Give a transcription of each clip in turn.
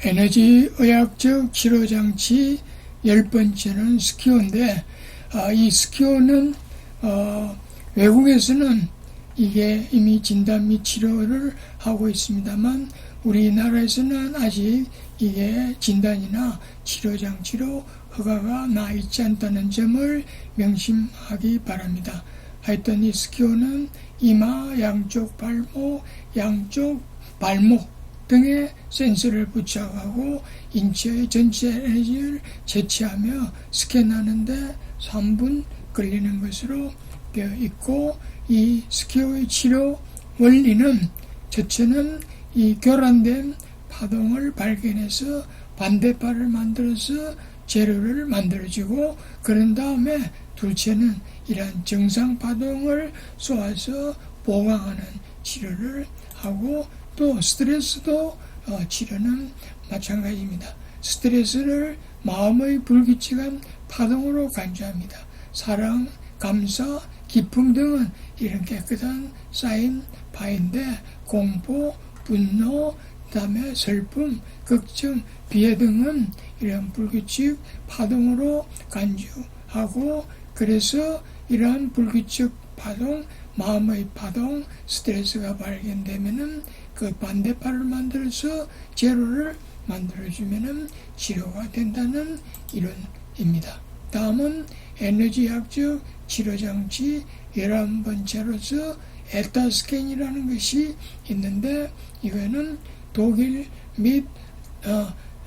에너지 의학적 치료장치 10번째는 스키어인데, 이 스키어는 외국에서는 이게 이미 진단 및 치료를 하고 있습니다만 우리나라에서는 아직 이게 진단이나 치료장치로 허가가 나 있지 않다는 점을 명심하기 바랍니다. 하여튼 이 스키어는 이마, 양쪽 발목 등에 센서를 부착하고 인체의 전체 에너지를 채취하며 스캔하는데 3분 걸리는 것으로 되어 있고, 이 스키어의 치료 원리는 첫째는 이 교란된 파동을 발견해서 반대파를 만들어서 재료를 만들어주고, 그런 다음에 둘째는 이러한 정상 파동을 쏘아서 보강하는 치료를 하고, 또 스트레스도 치료는 마찬가지입니다. 스트레스를 마음의 불규칙한 파동으로 간주합니다. 사랑, 감사, 기쁨 등은 이런 깨끗한 쌓인 파인데, 공포, 분노, 그다음에 슬픔, 걱정, 비애 등은 이런 불규칙 파동으로 간주하고, 그래서 이러한 불규칙 파동, 마음의 파동, 스트레스가 발견되면은 그 반대파를 만들어서 제로를 만들어주면은 치료가 된다는 이론입니다. 다음은 에너지학적 치료장치 11번째로서 에타스캔이라는 것이 있는데, 이거는 독일 및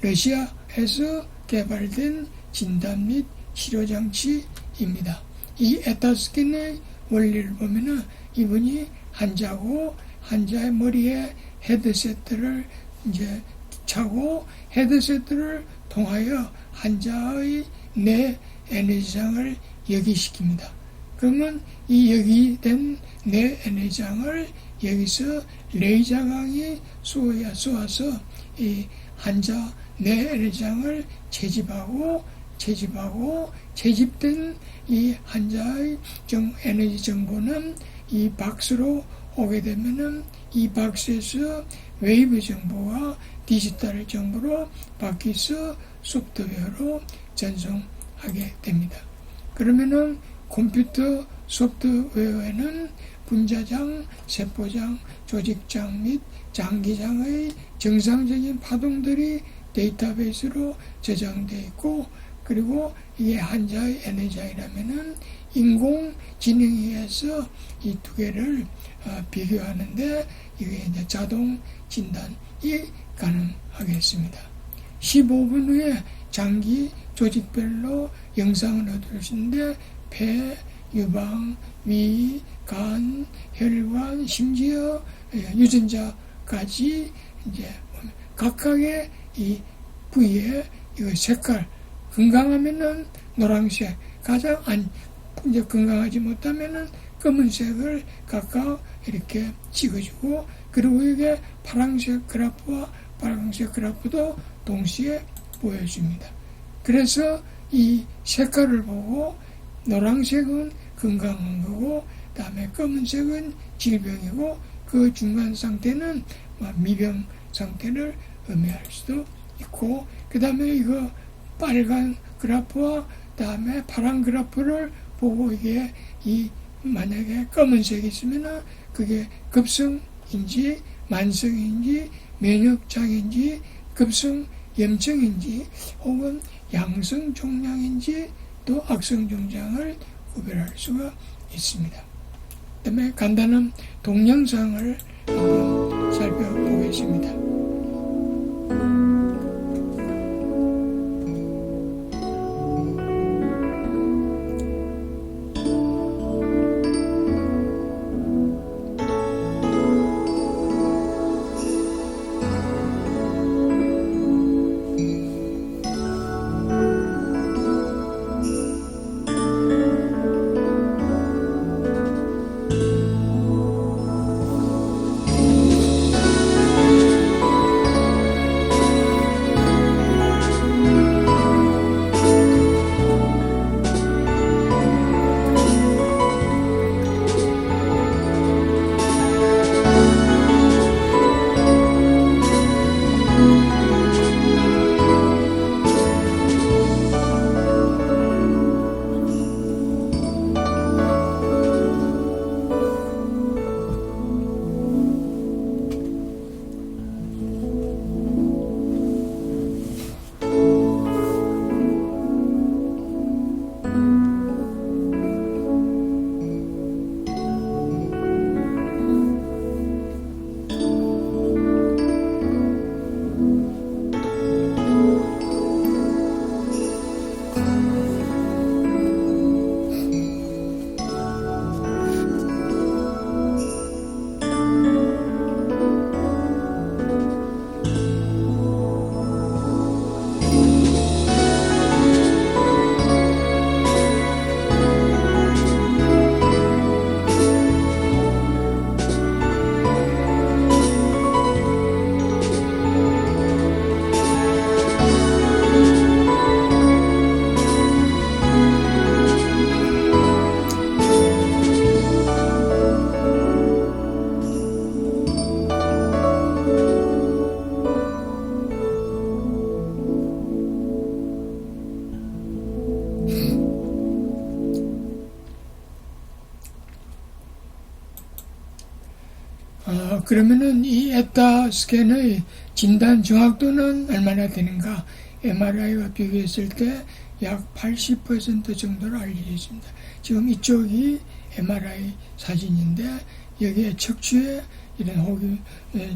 러시아에서 개발된 진단 및 치료장치입니다. 이 에타스캔의 원리를 보면은 이분이 환자고, 환자의 머리에 헤드세트를 이제 차고, 헤드세트를 통하여 환자의 뇌 에너지장을 여기시킵니다. 그러면 이 여기된 뇌 에너지장을 여기서 레이저광이 쏘아서 이 환자 뇌 에너지장을 채집된 이 환자의 에너지 정보는 이 박스로 오게 되면은 이 박스에서 웨이브 정보와 디지털 정보로 바뀌어서 소프트웨어로 전송하게 됩니다. 그러면은 컴퓨터 소프트웨어에는 분자장, 세포장, 조직장 및 장기장의 정상적인 파동들이 데이터베이스로 저장되어 있고, 그리고 이게 환자의 에너지장이라면은 인공지능에 의해서 이 두 개를 비교하는데, 이게 이제 자동 진단이 가능하겠습니다. 15분 후에 장기 조직별로 영상을 얻으시는데, 폐, 유방, 위, 간, 혈관, 심지어 유전자까지 이제 각각의 이 부위의 이 색깔, 건강하면은 노란색, 가장 이제 건강하지 못하면은 검은색을 각각 이렇게 찍어주고, 그리고 이게 파란색 그래프와 빨간색 그래프도 동시에 보여줍니다. 그래서 이 색깔을 보고 노란색은 건강한 거고, 그다음에 검은색은 질병이고, 그 중간 상태는 미병 상태를 의미할 수도 있고, 그 다음에 이거 빨간 그래프와 그다음에 파란 그래프를 보고 이게 만약에 검은색이 있으면 그게 급성인지 만성인지 면역장애인지 급성염증인지 혹은 양성종양인지 또 악성종양을 구별할 수가 있습니다. 그다음에 간단한 동영상을 한번 살펴보겠습니다. 그러면은 이 에타 스캔의 진단 정확도는 얼마나 되는가? MRI와 비교했을 때 약 80% 정도로 알려져 있습니다. 지금 이쪽이 MRI 사진인데 여기에 척추에 이런 혹이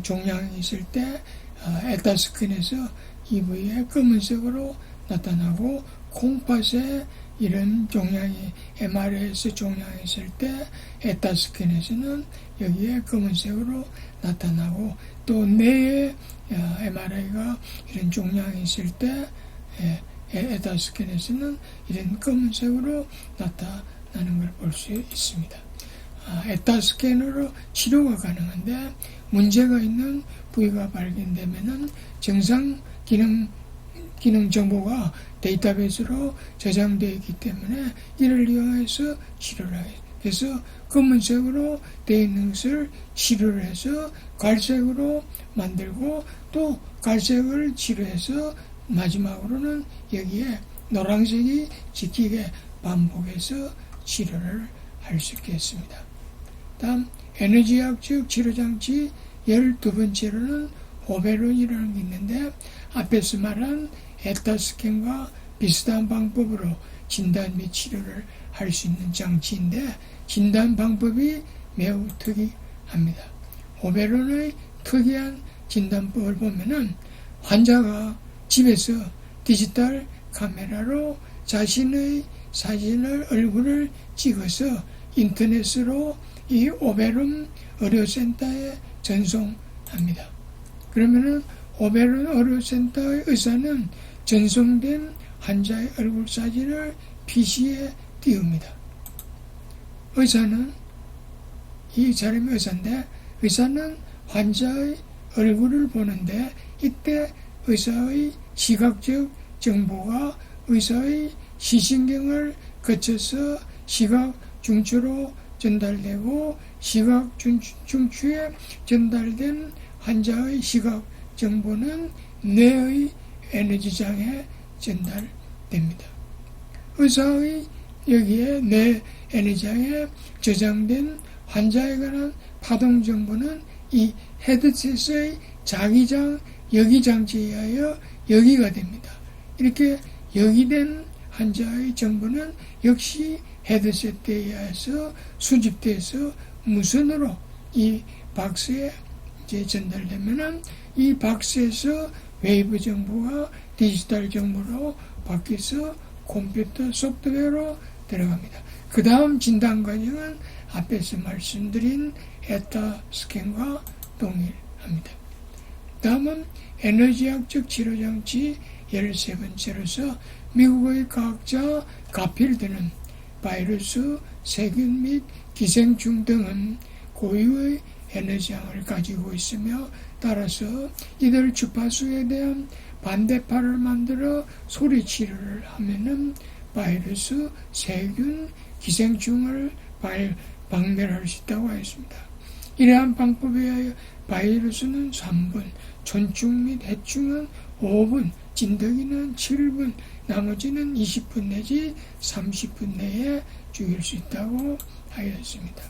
종양이 있을 때 에타 스캔에서 이 부위에 검은색으로 나타나고 콩팥에 이런 종양이 MRI에서 종양이 있을 때 에타 스캔에서는 여기에 검은색으로 나타나고 또 뇌에 MRI가 이런 종양이 있을 때 에타 스캔에서는 이런 검은색으로 나타나는 걸 볼 수 있습니다. 에타 스캔으로 치료가 가능한데 문제가 있는 부위가 발견되면은 정상 기능 정보가 데이터베이스로 저장되어 있기 때문에 이를 이용해서 치료를 해요. 그래서 검은색으로 되어 있는 것을 치료를 해서 갈색으로 만들고 또 갈색을 치료해서 마지막으로는 여기에 노란색이 찍히게 반복해서 치료를 할 수 있겠습니다. 다음 에너지학적 치료장치 12번째로는 호베론이라는 게 있는데 앞에서 말한 에타 스캔과 비슷한 방법으로 진단 및 치료를 할 수 있는 장치인데 진단 방법이 매우 특이합니다. 호베론의 특이한 진단법을 보면은 환자가 집에서 디지털 카메라로 자신의 사진을 얼굴을 찍어서 인터넷으로 이 호베론 의료센터에 전송합니다. 그러면은 호베론 의료센터의 의사는 전송된 환자의 얼굴 사진을 PC에 띄웁니다. 의사는 이 사람이 의사인데 의사는 환자의 얼굴을 보는데 이때 의사의 시각적 정보가 의사의 시신경을 거쳐서 시각 중추로 전달되고 시각 중추에 전달된 환자의 시각 정보는 뇌의 에너지장에 전달됩니다. 의사의 여기에 뇌 에너지장에 저장된 환자에 관한 파동 정보는 이 헤드셋의 자기장 여기장치에 의하여 여기가 됩니다. 이렇게 여기된 환자의 정보는 역시 헤드셋에 의해서 수집돼서 무선으로 이 박스에 이제 전달되면은 이 박스에서 웨이브 정보가 디지털 정보로 바뀌어서 컴퓨터 소프트웨어로 들어갑니다. 그 다음 진단 과정은 앞에서 말씀드린 에타 스캔과 동일합니다. 다음은 에너지학적 치료장치 13번째로서 미국의 과학자 가필드는 바이러스, 세균 및 기생충 등은 고유의 에너지량을 가지고 있으며 따라서 이들 주파수에 대한 반대파를 만들어 소리 치료를 하면은 바이러스, 세균, 기생충을 박멸할 수 있다고 하였습니다. 이러한 방법에 의하여 바이러스는 3분, 촌충 및 해충은 5분, 진드기는 7분, 나머지는 20분 내지 30분 내에 죽일 수 있다고 하였습니다.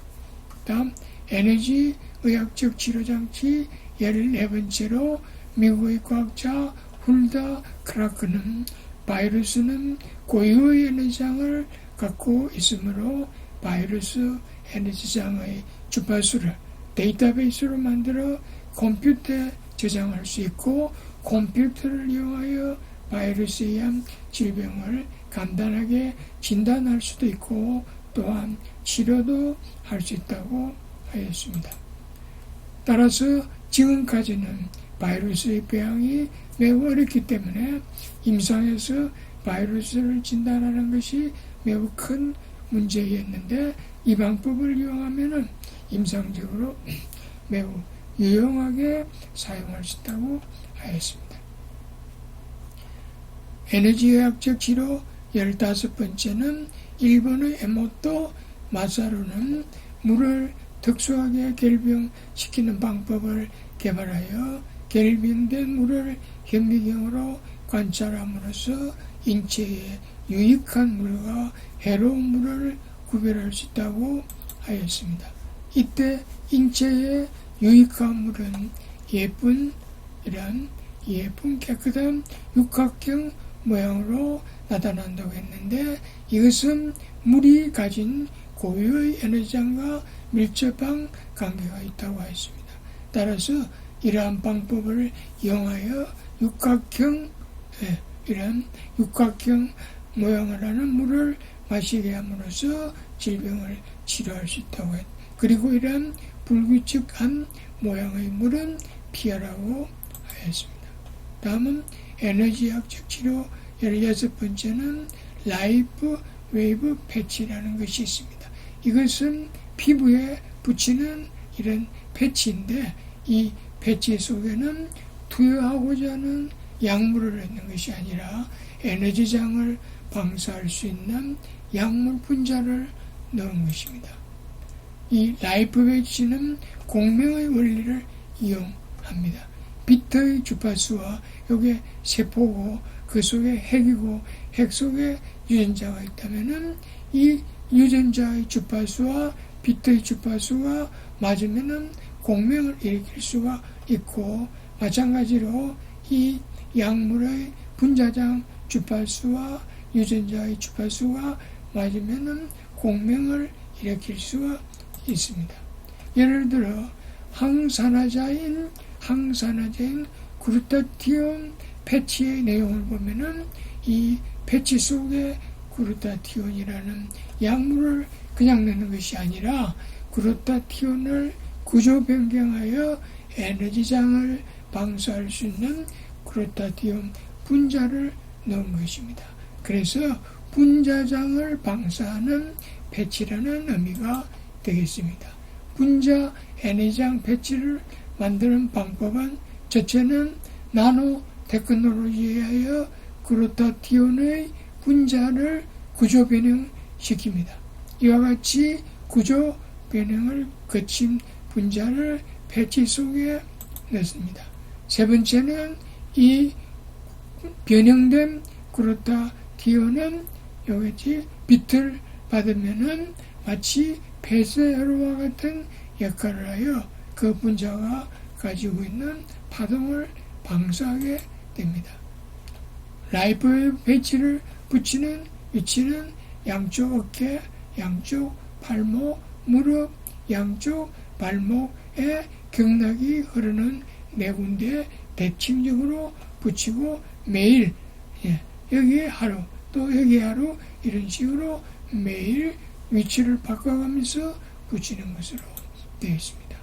다음 에너지 의학적 치료장치 14번째로 미국의 과학자 훌다 크라크는 바이러스는 고유의 에너지장을 갖고 있으므로 바이러스 에너지장의 주파수를 데이터베이스로 만들어 컴퓨터에 저장할 수 있고 컴퓨터를 이용하여 바이러스에 의한 질병을 간단하게 진단할 수도 있고 또한 치료도 할 수 있다고 하였습니다. 따라서 지금까지는 바이러스의 배양이 매우 어렵기 때문에 임상에서 바이러스를 진단하는 것이 매우 큰 문제였는데 이 방법을 이용하면 임상적으로 매우 유용하게 사용할 수 있다고 하였습니다. 에너지의학적 치료 15번째는 일본의 에모토 마사루는 물을 특수하게 결빙시키는 방법을 개발하여 결빙된 물을 현미경으로 관찰함으로써 인체에 유익한 물과 해로운 물을 구별할 수 있다고 하였습니다. 이때 인체에 유익한 물은 예쁜 깨끗한 육각형 모양으로 나타난다고 했는데, 이것은 물이 가진 고유의 에너지장과 밀접한 관계가 있다고 했습니다. 따라서 이러한 방법을 이용하여 이런 육각형 모양을 하는 물을 마시게 함으로써 질병을 치료할 수 있다고 했습니다. 그리고 이러한 불규칙한 모양의 물은 피하라고 하였습니다. 다음은 에너지학적 치료 16번째는 라이프 웨이브 패치라는 것이 있습니다. 이것은 피부에 붙이는 이런 패치인데, 이 패치 속에는 투여하고자 하는 약물을 넣는 것이 아니라 에너지장을 방사할 수 있는 약물 분자를 넣은 것입니다. 이 라이프 패치는 공명의 원리를 이용합니다. 비트의 주파수와 여기에 세포고 그 속에 핵이고 핵 속에 유전자가 있다면은 이 유전자의 주파수와 비트의 주파수가 맞으면은 공명을 일으킬 수가 있고, 마찬가지로 이 약물의 분자장 주파수와 유전자의 주파수가 맞으면은 공명을 일으킬 수가 있습니다. 예를 들어 항산화제인 그루타티온 패치의 내용을 보면은 이 패치 속에 그루타티온이라는 약물을 그냥 넣는 것이 아니라 그루타티온을 구조 변경하여 에너지장을 방사할 수 있는 그루타티온 분자를 넣은 것입니다. 그래서 분자장을 방사하는 패치라는 의미가 되겠습니다. 분자 에너지장 패치를 만드는 방법은 첫째는 나노 테크놀로지에 의하여 그루타티온의 분자를 구조 변형시킵니다. 이와 같이 구조 변형을 거친 분자를 패치 속에 넣습니다. 세 번째는 이 변형된 그루타티온은 여기 빛을 받으면은 마치 폐쇄로와 같은 역할을 하여 그 분자가 가지고 있는 파동을 방사하게 됩니다. 라이프 패치를 붙이는 위치는 양쪽 어깨, 양쪽 팔목, 무릎, 양쪽 발목에 경락이 흐르는 네 군데에 대칭적으로 붙이고 매일 여기에 하루 또 여기에 하루 이런 식으로 매일 위치를 바꿔가면서 붙이는 것으로 되어 있습니다.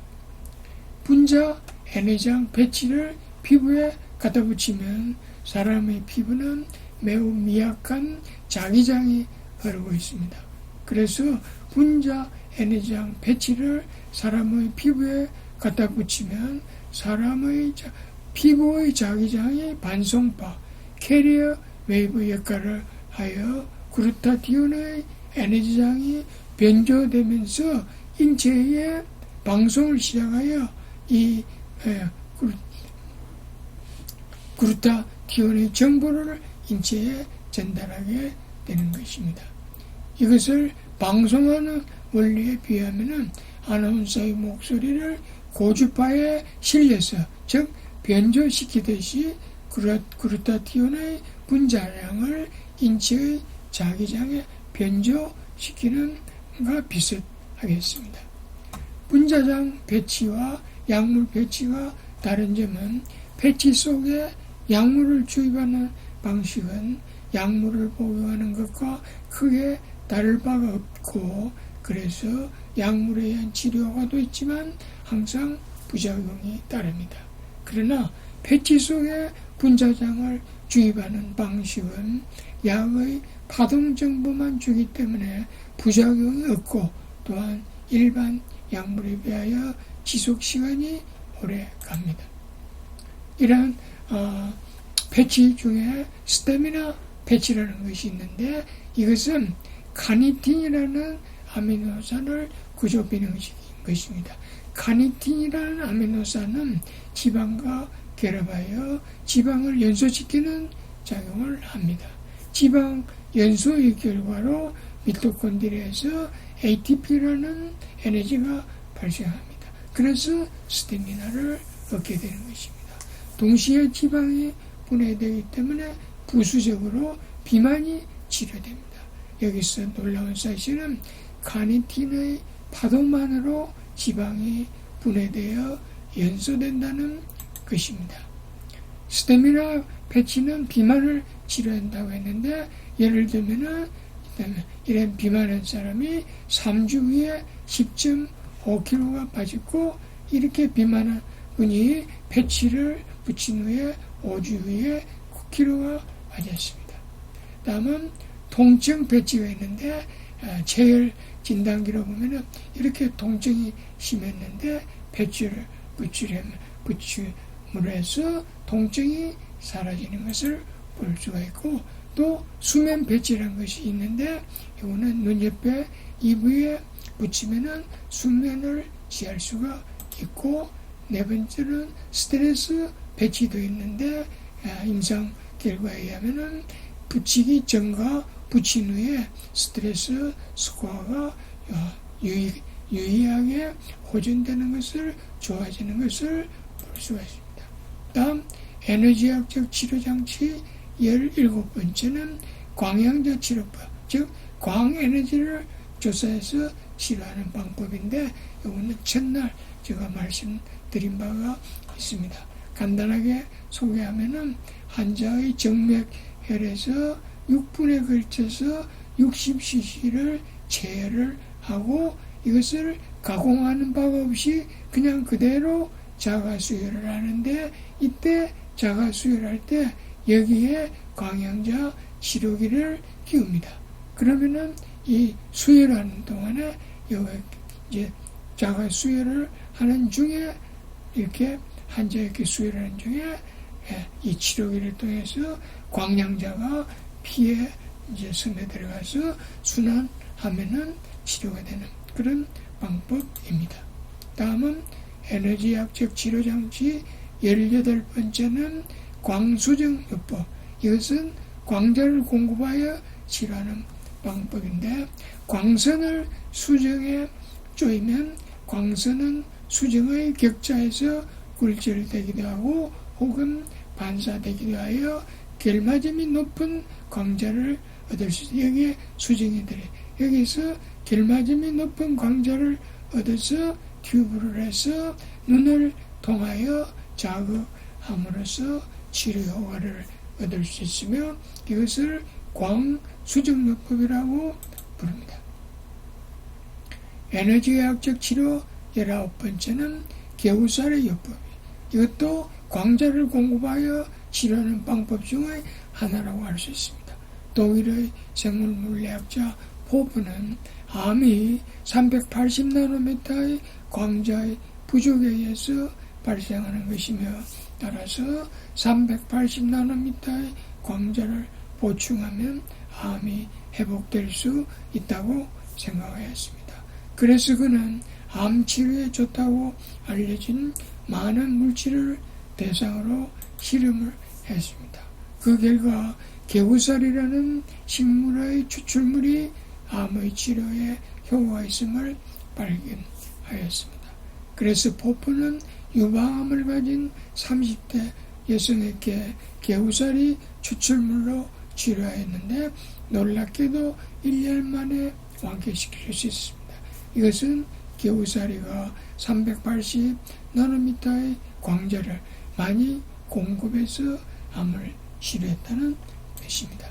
분자 에너지장 패치를 피부에 갖다 붙이면 사람의 피부는 매우 미약한 자기장이 흐르고 있습니다. 그래서 분자 에너지장 패치를 사람의 피부에 갖다 붙이면 사람의 피부의 자기장이 반송파 캐리어 웨이브 역할을 하여 그루타티온의 에너지장이 변조되면서 인체에 방송을 시작하여 이 그루타티온의 정보를 인체에 전달하게 되는 것입니다. 이것을 방송하는 원리에 비하면 아나운서의 목소리를 고주파에 실려서 즉 변조시키듯이 그루타티온의 분자량을 인체의 자기장에 변조시키는 것과 비슷하겠습니다. 분자장 패치와 약물 패치가 다른 점은 패치 속에 약물을 주입하는 방식은 약물을 복용하는 것과 크게 다를 바가 없고, 그래서 약물에 의한 치료가 있지만 항상 부작용이 따릅니다. 그러나 패치 속에 분자장을 주입하는 방식은 약의 파동 정보만 주기 때문에 부작용이 없고, 또한 일반 약물에 비하여 지속 시간이 오래 갑니다. 이러한 패치 중에 스태미나 패치라는 것이 있는데, 이것은 카니틴이라는 아미노산을 구조 변형시킨 것입니다. 카니틴이라는 아미노산은 지방과 결합하여 지방을 연소시키는 작용을 합니다. 지방 연소의 결과로 미토콘드리아에서 ATP라는 에너지가 발생합니다. 그래서 스태미나를 얻게 되는 것입니다. 동시에 지방이 분해되기 때문에 부수적으로 비만이 치료됩니다. 여기서 놀라운 사실은 카니틴의 파동만으로 지방이 분해되어 연소된다는 것입니다. 스태미나 패치는 비만을 치료한다고 했는데, 예를 들면은 이런 비만한 사람이 3주 후에 10.5kg가 빠졌고, 이렇게 비만한 분이 패치를 붙인 후에 5주 후에 9kg가 빠졌습니다. 다음은 통증 패치가 있는데, 체열 진단기로 보면은 이렇게 통증이 심했는데 패치를 붙임으로 해서 통증이 사라지는 것을 볼 수가 있고, 또 수면 패치라는 것이 있는데, 이거는 눈 옆에 이부에 붙이면은 수면을 취할 수가 있고, 네 번째는 스트레스 패치도 있는데, 임상 결과에 의하면은 붙이기 전과 붙인 후에 스트레스 스코어가 유의하게 호전되는 것을, 좋아지는 것을 볼 수가 있습니다. 다음 에너지학적 치료장치 17번째는 광양자 치료법, 즉 광에너지를 조사해서 치료하는 방법인데, 이거는 첫날 제가 말씀드린 바가 있습니다. 간단하게 소개하면은 환자의 정맥혈에서 6분에 걸쳐서 60cc를 제어를 하고, 이것을 가공하는 바가 없이 그냥 그대로 자가수혈을 하는데, 이때 자가수혈할 때 여기에 광양자 치료기를 끼웁니다. 그러면은 이 수혈하는 동안에 이제 자가수혈을 하는 중에, 이렇게 환자에게 수혈하는 중에 이 치료기를 통해서 광양자가 피에 이제 손에 들어가서 순환하면은 치료가 되는 그런 방법입니다. 다음은 에너지학적 치료장치 18번째는 광수정요법. 이것은 광자를 공급하여 치료하는 방법인데, 광선을 수정에 쪼이면 광선은 수정의 격자에서 굴절되기도 하고 혹은 반사되기도 하여 결맞음이 높은 광자를 얻을 수 있어요. 여기에 수정이 들어요. 여기서 결맞음이 높은 광자를 얻어서 튜브를 해서 눈을 통하여 자극함으로써 치료 효과를 얻을 수 있으며, 이것을 광수정요법이라고 부릅니다. 에너지의학적 치료 19번째는 개우살의 요법이에요. 이것도 광자를 공급하여 치료하는 방법 중의 하나라고 할 수 있습니다. 독일의 생물물리학자 포프는 암이 380나노미터의 광자의 부족에 의해서 발생하는 것이며, 따라서 380나노미터의 광자를 보충하면 암이 회복될 수 있다고 생각하였습니다. 그래서 그는 암 치료에 좋다고 알려진 많은 물질을 대상으로 실험을 했습니다. 그 결과 개우살이라는 식물의 추출물이 암의 치료에 효과가 있음을 발견하였습니다. 그래서 포프는 유방암을 가진 30대 여성에게 개우살이 추출물로 치료하였는데, 놀랍게도 1년 만에 완쾌시킬 수 있습니다. 이것은 개우살이가 380나노미터의 광자를 많이 공급해서 암을 치료했다는 것입니다.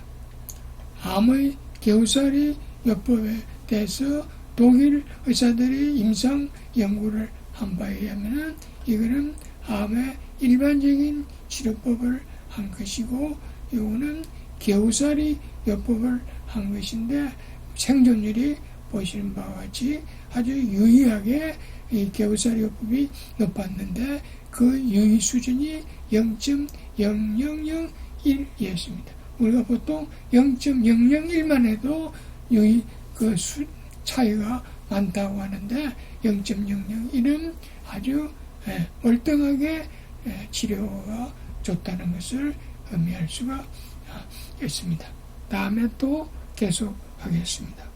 암의 개우살이 요법에 대해서 독일 의사들이 임상 연구를 한 바에 의하면 이거는 암의 일반적인 치료법을 한 것이고, 이거는 개우살이 요법을 한 것인데, 생존율이 보시는 바와 같이 아주 유의하게 이 개우살이 요법이 높았는데, 그 유의 수준이 0.0001이었습니다. 우리가 보통 0.001만 해도 유의 차이가 많다고 하는데, 0.001은 아주 월등하게 치료가 좋다는 것을 의미할 수가 있습니다. 다음에 또 계속하겠습니다.